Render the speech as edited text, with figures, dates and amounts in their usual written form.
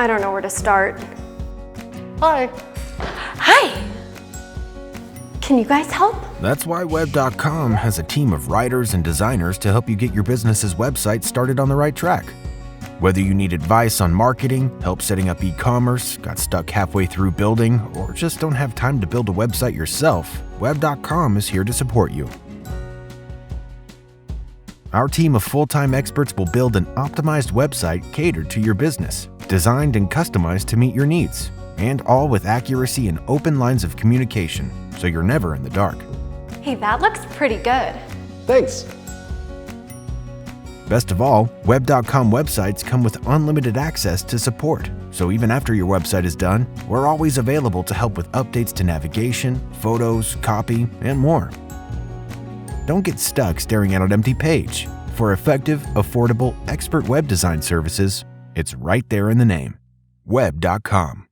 I don't know where to start. Hi. Hi! Can you guys help? That's why Web.com has a team of writers and designers to help you get your business's website started on the right track. Whether you need advice on marketing, help setting up e-commerce, got stuck halfway through building, or just don't have time to build a website yourself, Web.com is here to support you. Our team of full-time experts will build an optimized website catered to your business, designed and customized to meet your needs, and all with accuracy and open lines of communication, so you're never in the dark. Hey, that looks pretty good. Thanks. Best of all, Web.com websites come with unlimited access to support, so even after your website is done, we're always available to help with updates to navigation, photos, copy, and more. Don't get stuck staring at an empty page. For effective, affordable, expert web design services, it's right there in the name. Web.com.